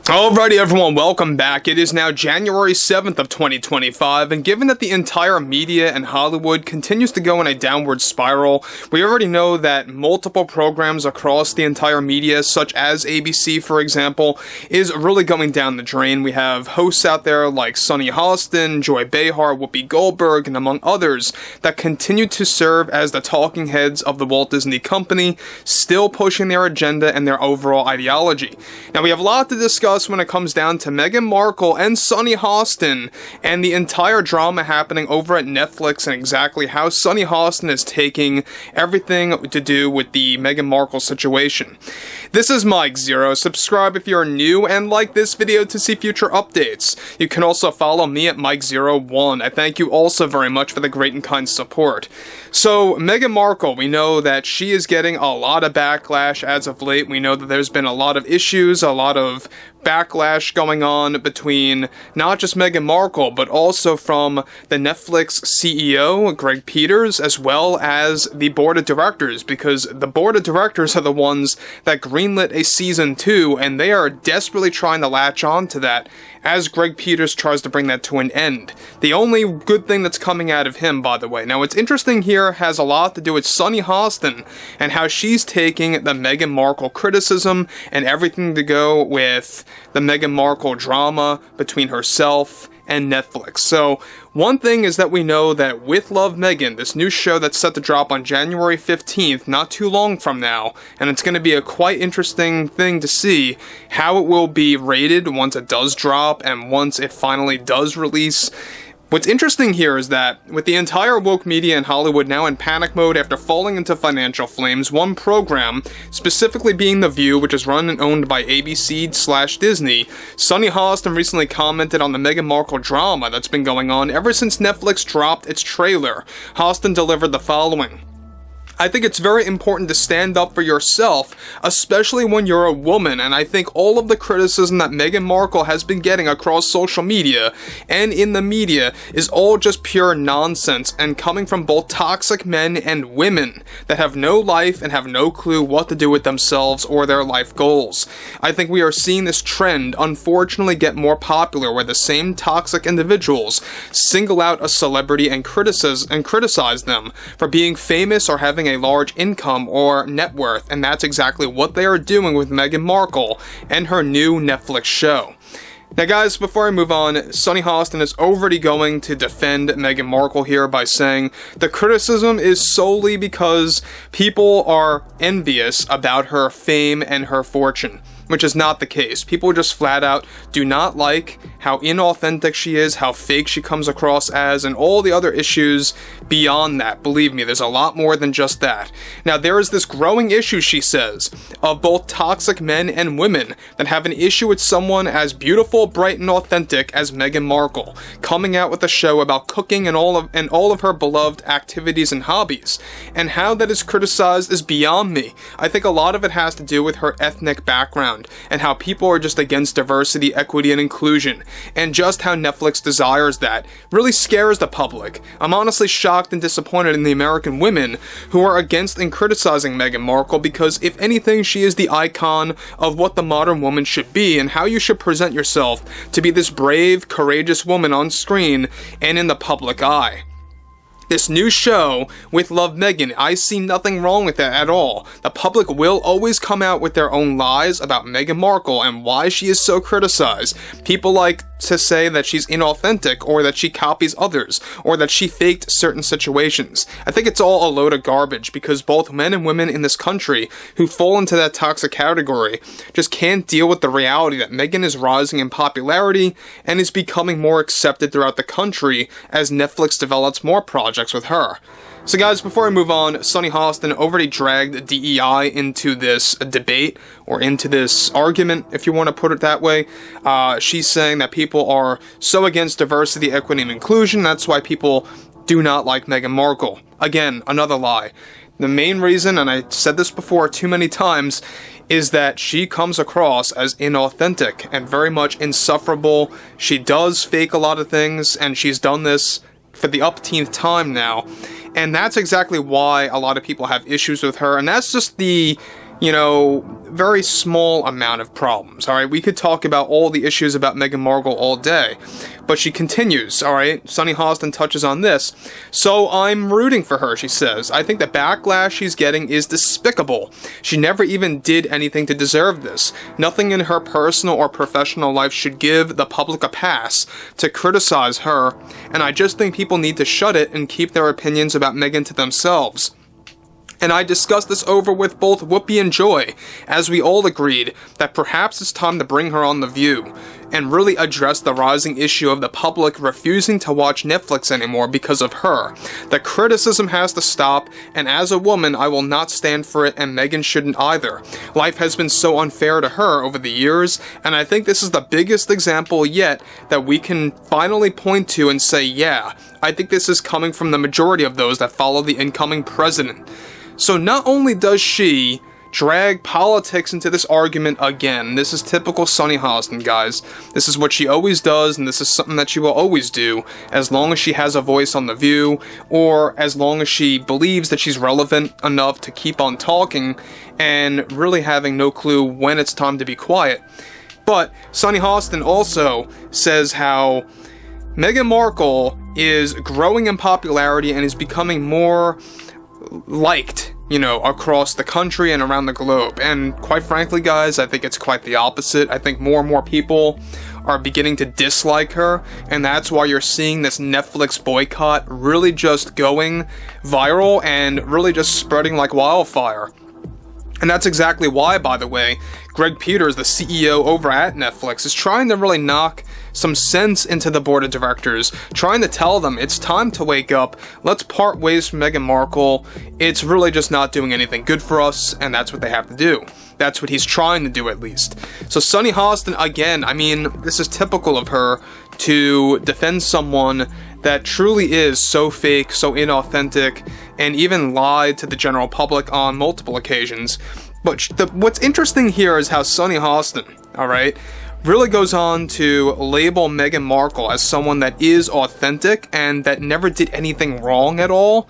Alrighty everyone, welcome back. It is now January 7th of 2025, and given that the entire media and Hollywood continues to go in a downward spiral, we already know that multiple programs across the entire media, such as ABC for example, is really going down the drain. We have hosts out there like Sunny Hostin, Joy Behar, Whoopi Goldberg, and among others that continue to serve as the talking heads of the Walt Disney Company, still pushing their agenda and their overall ideology. Now we have a lot to discuss when it comes down to Meghan Markle and Sunny Hostin and the entire drama happening over at Netflix and exactly how Sunny Hostin is taking everything to do with the Meghan Markle situation. This is Mike Zero. Subscribe if you're new and like this video to see future updates. You can also follow me at Mike01. I thank you also very much for the great and kind support. So, Meghan Markle, we know that she is getting a lot of backlash as of late. We know that there's been a lot of issues, a lot of backlash going on between not just Meghan Markle, but also from the Netflix CEO, Greg Peters, as well as the board of directors, because the board of directors are the ones that greenlit a season 2, and they are desperately trying to latch on to that as Greg Peters tries to bring that to an end. The only good thing that's coming out of him, by the way. Now, what's interesting here has a lot to do with Sunny Hostin and how she's taking the Meghan Markle criticism and everything to go with the Meghan Markle drama between herself and Netflix. So, one thing is that we know that with Love Meghan, this new show that's set to drop on January 15th, not too long from now, and it's going to be a quite interesting thing to see how it will be rated once it does drop and once it finally does release. What's interesting here is that, with the entire woke media in Hollywood now in panic mode after falling into financial flames, one program, specifically being The View, which is run and owned by ABC/Disney, Sunny Hostin recently commented on the Meghan Markle drama that's been going on ever since Netflix dropped its trailer. Hostin delivered the following: I think it's very important to stand up for yourself, especially when you're a woman, and I think all of the criticism that Meghan Markle has been getting across social media and in the media is all just pure nonsense and coming from both toxic men and women that have no life and have no clue what to do with themselves or their life goals. I think we are seeing this trend unfortunately get more popular where the same toxic individuals single out a celebrity and criticize them for being famous or having a large income or net worth, and that's exactly what they are doing with Meghan Markle and her new Netflix show. Now guys, before I move on, Sunny Hostin is already going to defend Meghan Markle here by saying the criticism is solely because people are envious about her fame and her fortune, which is not the case. People just flat out do not like how inauthentic she is, how fake she comes across as, and all the other issues beyond that. Believe me, there's a lot more than just that. Now, there is this growing issue, she says, of both toxic men and women that have an issue with someone as beautiful, bright, and authentic as Meghan Markle, coming out with a show about cooking and all of her beloved activities and hobbies. And how that is criticized is beyond me. I think a lot of it has to do with her ethnic background, and how people are just against diversity, equity, and inclusion, and just how Netflix desires that really scares the public. I'm honestly shocked and disappointed in the American women who are against and criticizing Meghan Markle, because if anything, she is the icon of what the modern woman should be and how you should present yourself to be this brave, courageous woman on screen and in the public eye. This new show with Love Meghan, I see nothing wrong with that at all. The public will always come out with their own lies about Meghan Markle and why she is so criticized. People like to say that she's inauthentic, or that she copies others, or that she faked certain situations. I think it's all a load of garbage, because both men and women in this country who fall into that toxic category just can't deal with the reality that Meghan is rising in popularity and is becoming more accepted throughout the country as Netflix develops more projects with her. So guys, before I move on, Sunny Hostin already dragged DEI into this debate, or into this argument, if you want to put it that way. She's saying that people are so against diversity, equity, and inclusion, that's why people do not like Meghan Markle. Again, another lie. The main reason, and I said this before too many times, is that she comes across as inauthentic and very much insufferable. She does fake a lot of things, and she's done this for the upteenth time now. And that's exactly why a lot of people have issues with her, and that's just the, very small amount of problems, alright? We could talk about all the issues about Meghan Markle all day, but she continues, alright? Sunny Hostin touches on this. So I'm rooting for her, she says. I think the backlash she's getting is despicable. She never even did anything to deserve this. Nothing in her personal or professional life should give the public a pass to criticize her, and I just think people need to shut it and keep their opinions about Meghan to themselves. And I discussed this over with both Whoopi and Joy, as we all agreed that perhaps it's time to bring her on The View, and really address the rising issue of the public refusing to watch Netflix anymore because of her. The criticism has to stop, and as a woman, I will not stand for it, and Meghan shouldn't either. Life has been so unfair to her over the years, and I think this is the biggest example yet that we can finally point to and say, yeah, I think this is coming from the majority of those that follow the incoming president. So not only does she drag politics into this argument again, this is typical Sunny Hostin, guys. This is what she always does, and this is something that she will always do, as long as she has a voice on The View, or as long as she believes that she's relevant enough to keep on talking, and really having no clue when it's time to be quiet. But Sunny Hostin also says how Meghan Markle is growing in popularity and is becoming more liked, you know, across the country and around the globe. And quite frankly, guys, I think it's quite the opposite. I think more and more people are beginning to dislike her, and that's why you're seeing this Netflix boycott really just going viral and really just spreading like wildfire. And that's exactly why, by the way, Greg Peters, the CEO over at Netflix, is trying to really knock some sense into the board of directors, trying to tell them it's time to wake up, let's part ways from Meghan Markle, it's really just not doing anything good for us, and that's what they have to do. That's what he's trying to do, at least. So Sunny Hostin, again, I mean, this is typical of her to defend someone that truly is so fake, so inauthentic, and even lied to the general public on multiple occasions. But what's interesting here is how Sunny Hostin, alright, really goes on to label Meghan Markle as someone that is authentic and that never did anything wrong at all.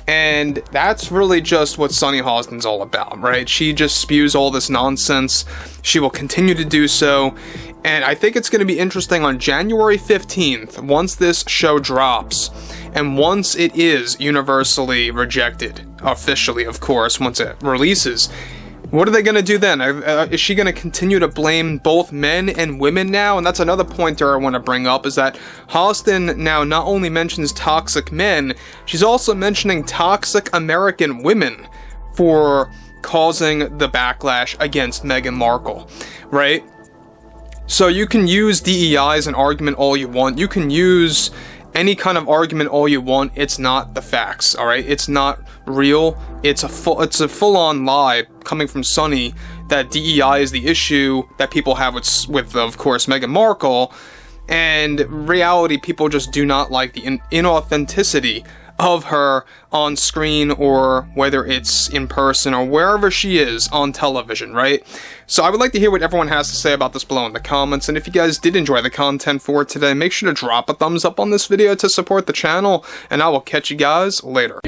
And that's really just what Sunny Hostin's all about, right? She just spews all this nonsense. She will continue to do so. And I think it's going to be interesting on January 15th, once this show drops, and once it is universally rejected, officially, of course, once it releases. What are they going to do then? Is she going to continue to blame both men and women now? And that's another pointer I want to bring up, is that Hostin now not only mentions toxic men, she's also mentioning toxic American women for causing the backlash against Meghan Markle, right? So you can use DEI as an argument all you want. You can use any kind of argument all you want. It's not the facts, all right? It's not real. It's a full-on lie coming from Sunny that DEI is the issue that people have with of course, Meghan Markle. And reality, people just do not like the inauthenticity of her on screen, or whether it's in person or wherever she is on television, right? So I would like to hear what everyone has to say about this below in the comments, and if you guys did enjoy the content for today, make sure to drop a thumbs up on this video to support the channel, and I will catch you guys later.